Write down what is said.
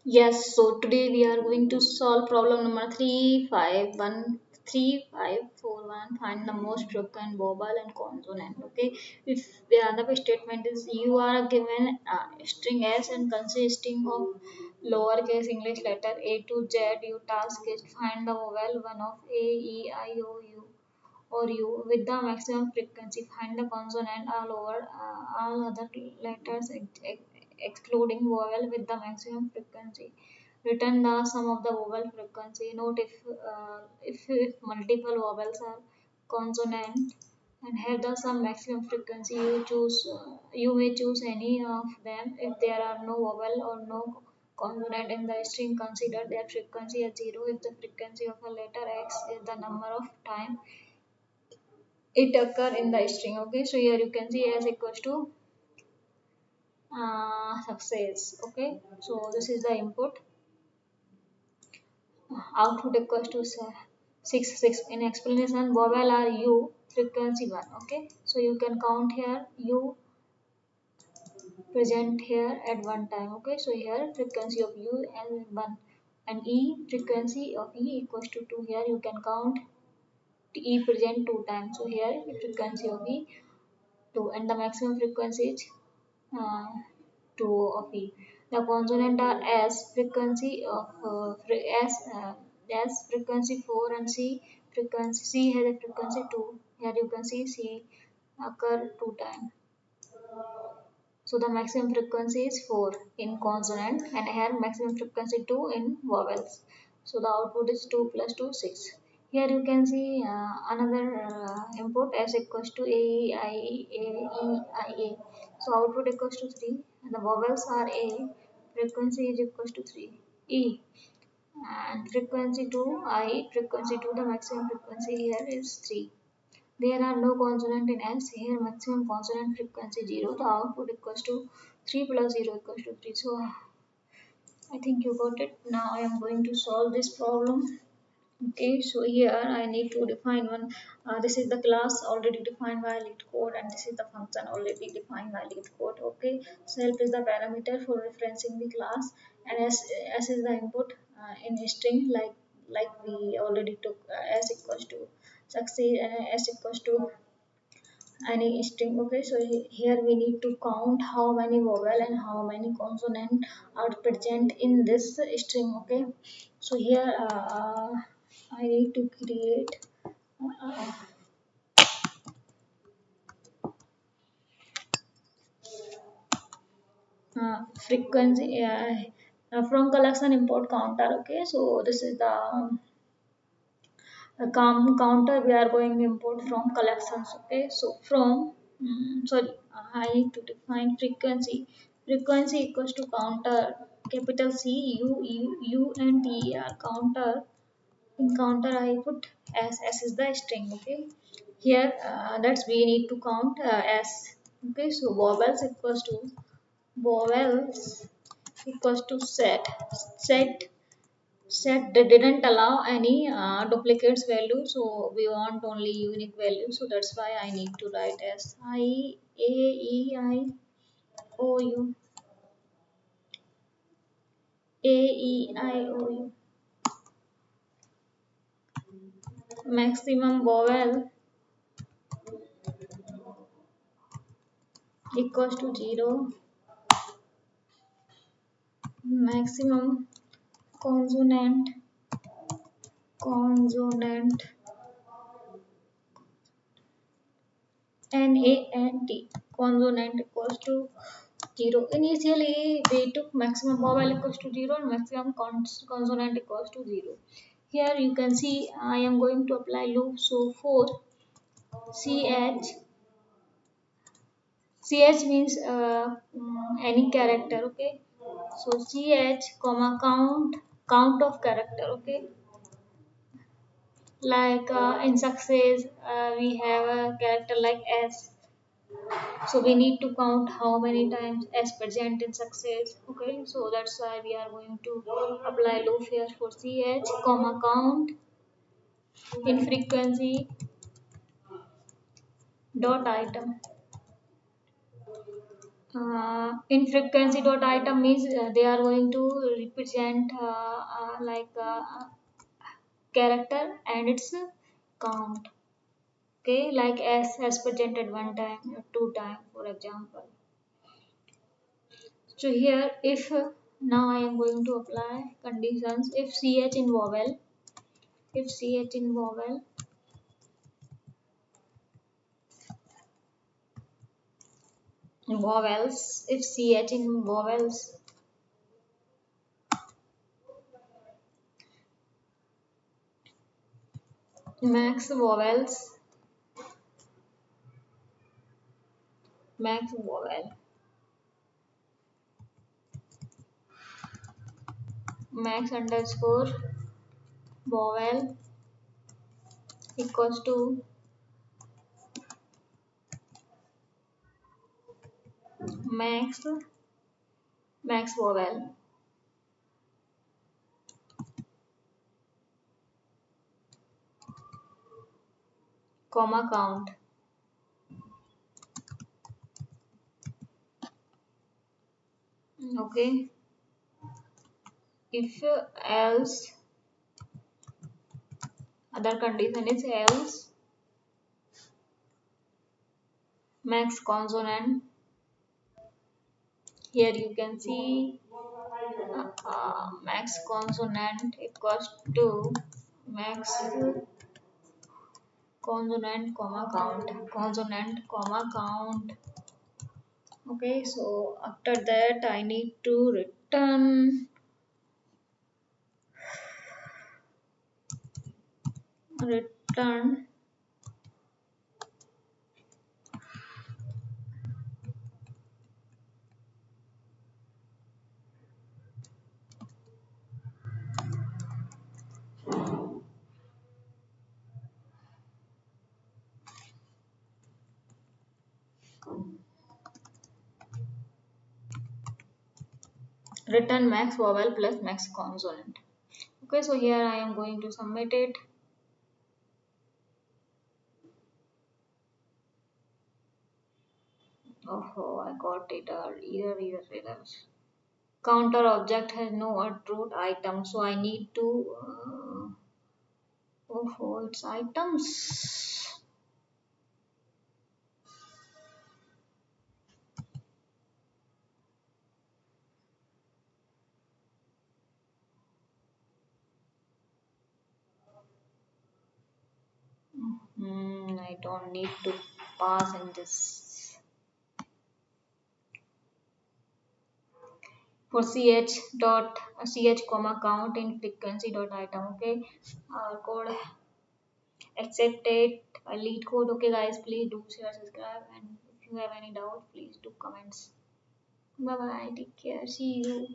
Yes, so today we are going to solve problem number 3541. Find the most broken vowel and consonant. Okay, if the other statement is you are given a string S and consisting of lowercase English letter A to Z, your task is to find the vowel one of A, E, I, O, U or U with the maximum frequency. Find the consonant all over all other letters excluding vowel with the maximum frequency. Return the sum of the vowel frequency. Note if multiple vowels are consonant and have the sum maximum frequency, you may choose any of them. If there are no vowel or no consonant in the string, consider their frequency as zero. If the frequency of a letter X is the number of time it occur in the string. Okay, so here you can see as equals to success. Okay, so this is the input. Output equals to 6. In explanation, vowel are u, frequency 1. Okay, so you can count here u present here at one time. Okay, so here frequency of u and 1 and e, frequency of e equals to 2. Here you can count e present 2 times. So here frequency of e 2 and the maximum frequency is uh, 2 of E. The consonant are S, frequency of S frequency 4 and C has a frequency 2. Here you can see C occur 2 times. So the maximum frequency is 4 in consonant and here maximum frequency 2 in vowels. So the output is 2 plus 2, 6. Here you can see another input as equals to A, E, I, A, E, I, A. So output equals to 3. And the vowels are A, frequency is equals to 3. E and frequency 2, I, frequency 2, the maximum frequency here is 3. There are no consonant in S. Here maximum consonant frequency 0. The output equals to 3 plus 0 equals to 3. So I think you got it. Now I am going to solve this problem. Okay, so here I need to define one. This is the class already defined by lead code and this is the function already defined by lead code. Okay, self is the parameter for referencing the class and s is the input in string like we already took s equals to succeed and s equals to any string. Okay, so here we need to count how many vowel and how many consonant are present in this string. Okay, so here I need to create uh, frequency from collection import counter. Okay, so this is the counter we are going to import from collections. Okay, so from sorry, I need to define frequency equals to counter, capital C U and T E R, counter. In counter I put s is the string. Okay, here that's we need to count s. Okay, so vowels equals to set set they didn't allow any duplicates value, so we want only unique value, so that's why I need to write as I A E I O U A E I O U. Maximum vowel equals to 0. Maximum consonant consonant NANT consonant equals to 0. Initially, we took maximum vowel equals to 0 and maximum consonant equals to 0. Here you can see I am going to apply loop. So for CH, CH means any character. Okay. So CH comma count of character. Okay. Like in success, we have a character like S. So we need to count how many times S present in success. Okay, so that's why we are going to apply loop here for ch comma count in frequency dot item. In frequency dot item means they are going to represent like character and its count. Okay, like as presented one time or two time, for example. So here, if now I am going to apply conditions. If ch in vowel, if ch in vowels, if ch in vowels, max vowels, max vowel, max underscore vowel equals to max max vowel, comma count. Okay, if else, other condition is else max consonant. Here you can see max consonant equals to max consonant comma count, consonant comma count. Okay, so after that I need to return return max vowel plus max consonant. Okay, so here I am going to submit it. Oh, I got it. Error. Counter object has no root item, so I need to. It's items. I don't need to pass in this. For ch comma count in frequency dot item. Okay, our code accepted. Lead code. Okay, guys, please do share, subscribe, and if you have any doubt, please do comments. Bye bye. Take care. See you.